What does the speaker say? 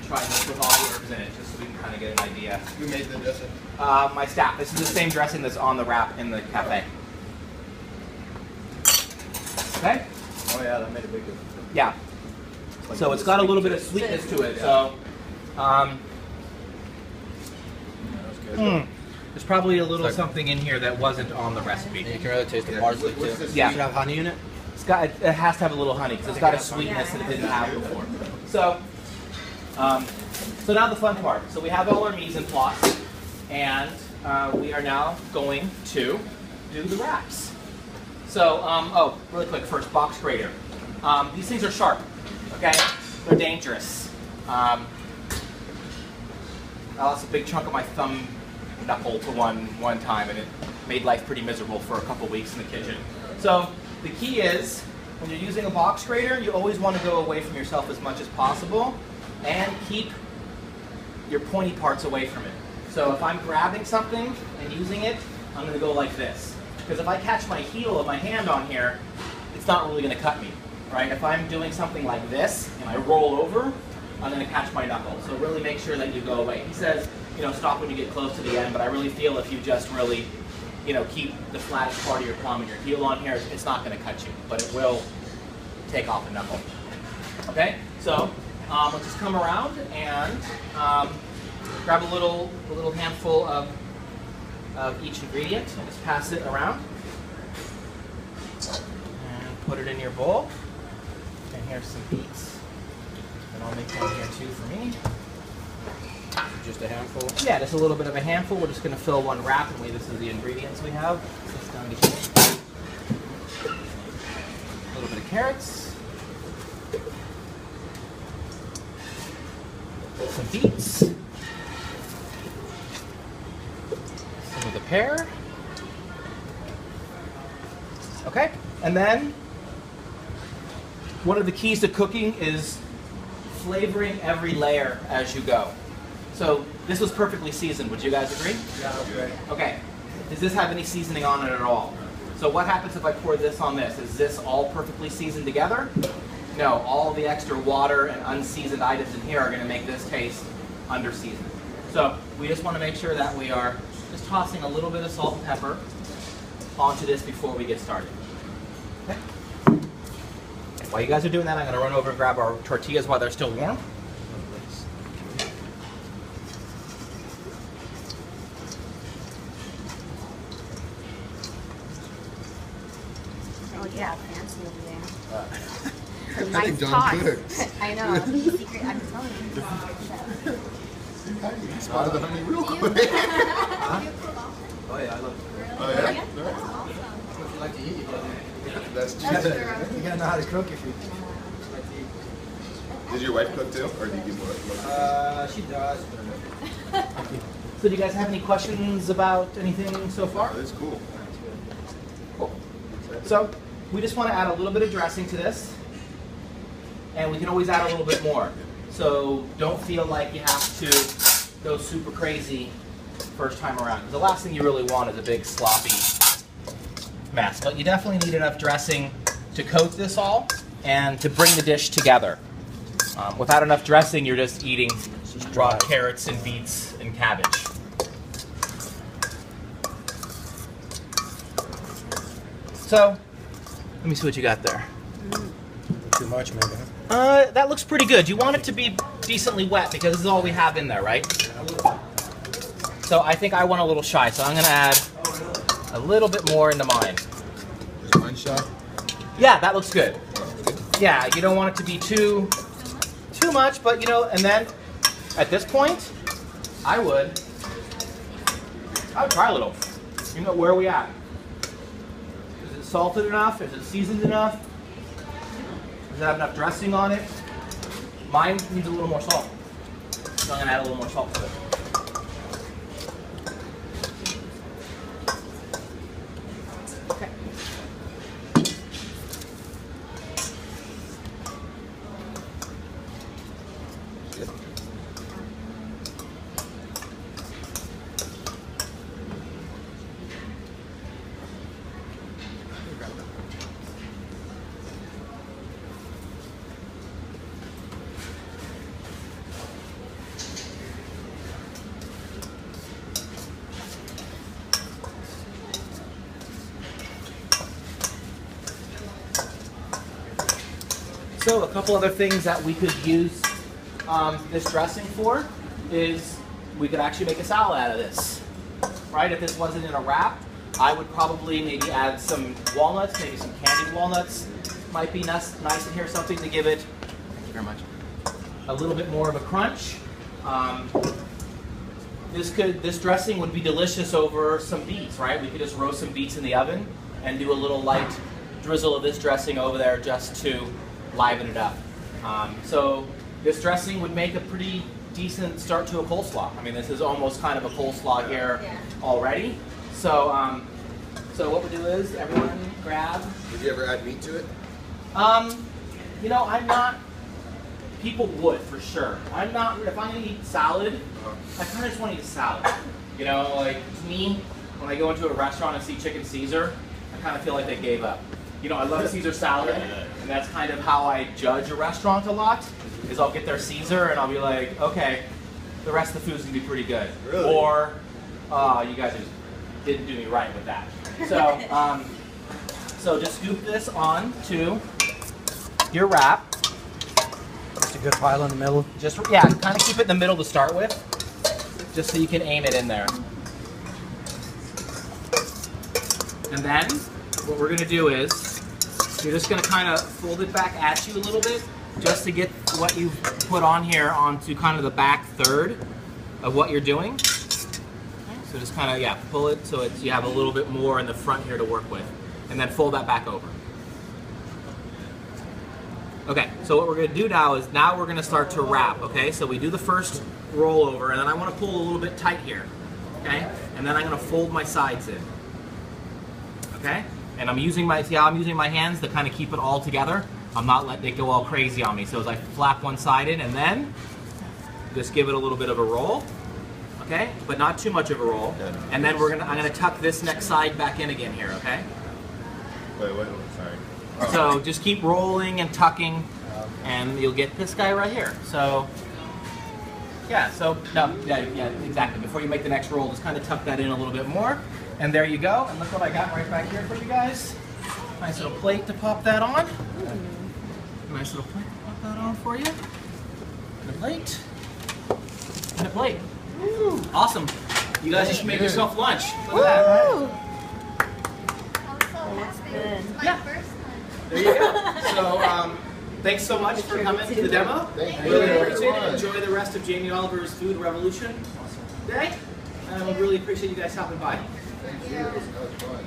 try this with all the herbs in it, just so we can kind of get an idea. Who made the dressing? My staff. This is the same dressing that's on the wrap in the cafe. Okay? Oh yeah, that made a big difference. Yeah. So it's got a little bit of sweetness to it. So there's probably a little something in here that wasn't on the recipe. You can really taste the parsley too. Yeah. Does it have honey in it? It has to have a little honey because it's got a sweetness that it didn't have before. So, so now the fun part. So we have all our mise en place, and we are now going to do the wraps. So, oh, really quick first, box grater. These things are sharp, okay? They're dangerous. I lost a big chunk of my thumb knuckle to one time, and it made life pretty miserable for a couple weeks in the kitchen. So the key is, when you're using a box grater, you always want to go away from yourself as much as possible and keep your pointy parts away from it. So if I'm grabbing something and using it, I'm going to go like this. Because if I catch my heel of my hand on here, it's not really going to cut me, right? If I'm doing something like this and I roll over, I'm going to catch my knuckle. So really make sure that you go away. He says, you know, stop when you get close to the end, but I really feel if you just really, you know, keep the flattest part of your palm and your heel on here, it's not going to cut you, but it will take off a knuckle. Okay, so let's just come around and grab a little handful of each ingredient and just pass it around. And put it in your bowl. And here's some beets. And I'll make one here too for me. Just a handful? Yeah, just a little bit of a handful. We're just going to fill one wrap, and this is the ingredients we have. Just down to here. A little bit of carrots. Some beets. Some of the pear. Okay, and then one of the keys to cooking is flavoring every layer as you go. So this was perfectly seasoned. Would you guys agree? Yeah, okay. Okay. Does this have any seasoning on it at all? So what happens if I pour this on this? Is this all perfectly seasoned together? No. All the extra water and unseasoned items in here are going to make this taste under-seasoned. So we just want to make sure that we are just tossing a little bit of salt and pepper onto this before we get started. Okay. While you guys are doing that, I'm going to run over and grab our tortillas while they're still warm. Oh yeah, fancy over there. I think John cooks. I know. Secret. I'm telling you. He spotted the honey real quick. Oh yeah, I love it. Oh yeah? If you like to eat, you can. That's That's true. true. You gotta know how to cook if you like to eat. Did your wife cook too? Or do you give more? She does. So do you guys have any questions about anything so far? Oh, that's cool. Cool. So we just want to add a little bit of dressing to this, and we can always add a little bit more. So don't feel like you have to go super crazy first time around, because the last thing you really want is a big sloppy mess. But you definitely need enough dressing to coat this all and to bring the dish together. Without enough dressing, you're just eating raw carrots and beets and cabbage. So, let me see what you got there. Too much, maybe. That looks pretty good. You want it to be decently wet because this is all we have in there, right? So I think I went a little shy, so I'm going to add a little bit more into mine. Is mine shy? Yeah, that looks good. Yeah, you don't want it to be too much, but you know, and then at this point, I would try a little. You know, where are we at? Is it salted enough? Is it seasoned enough? Does it have enough dressing on it? Mine needs a little more salt. So I'm going to add a little more salt to it. Okay. Also, a couple other things that we could use this dressing for is we could actually make a salad out of this, right? If this wasn't in a wrap, I would probably maybe add some walnuts, maybe some candied walnuts. Might be nice in here, something to give it, thank you very much, a little bit more of a crunch. This dressing would be delicious over some beets, right? We could just roast some beets in the oven and do a little light drizzle of this dressing over there just to liven it up. So this dressing would make a pretty decent start to a coleslaw. I mean, this is almost kind of a coleslaw here already. So, so what we do is everyone grab. Would you ever add meat to it? You know, I'm not. People would for sure. I'm not. If I'm gonna eat salad, I kind of just want to eat salad. You know, like to me, when I go into a restaurant and see chicken Caesar, I kind of feel like they gave up. You know, I love Caesar salad, and that's kind of how I judge a restaurant a lot. Is I'll get their Caesar and I'll be like, okay, the rest of the food's gonna be pretty good. Really? Or, you guys just didn't do me right with that. So, so just scoop this on to your wrap. Just a good pile in the middle. Just, yeah, kind of keep it in the middle to start with, just so you can aim it in there. And then, what we're gonna do is, you're just gonna kind of fold it back at you a little bit, just to get what you've put on here onto kind of the back third of what you're doing. So just kind of, yeah, pull it so it's, you have a little bit more in the front here to work with. And then fold that back over. Okay, so what we're gonna do now is, now we're gonna start to wrap, okay? So we do the first roll over, and then I wanna pull a little bit tight here, okay? And then I'm gonna fold my sides in, okay? And I'm using my, see how I'm using my hands to kind of keep it all together? I'm not letting it go all crazy on me. So as I flap one side in, and then just give it a little bit of a roll, okay? But not too much of a roll. And then I'm gonna tuck this next side back in again here, okay? Wait, sorry. So just keep rolling and tucking, and you'll get this guy right here. So, yeah, so, no, yeah, exactly. Before you make the next roll, just kind of tuck that in a little bit more. And there you go. And look what I got right back here for you guys. Nice little plate to pop that on. Nice little plate to pop that on for you. And a plate. And a plate. Woo. Awesome. You guys just make yourself lunch. Look at that. Good. Yeah. There you go. So, thanks so much for coming to the demo. Thank you. Really appreciate it. Enjoy the rest of Jamie Oliver's Food Revolution day. And we really appreciate you guys stopping by. Thank you. That was fun.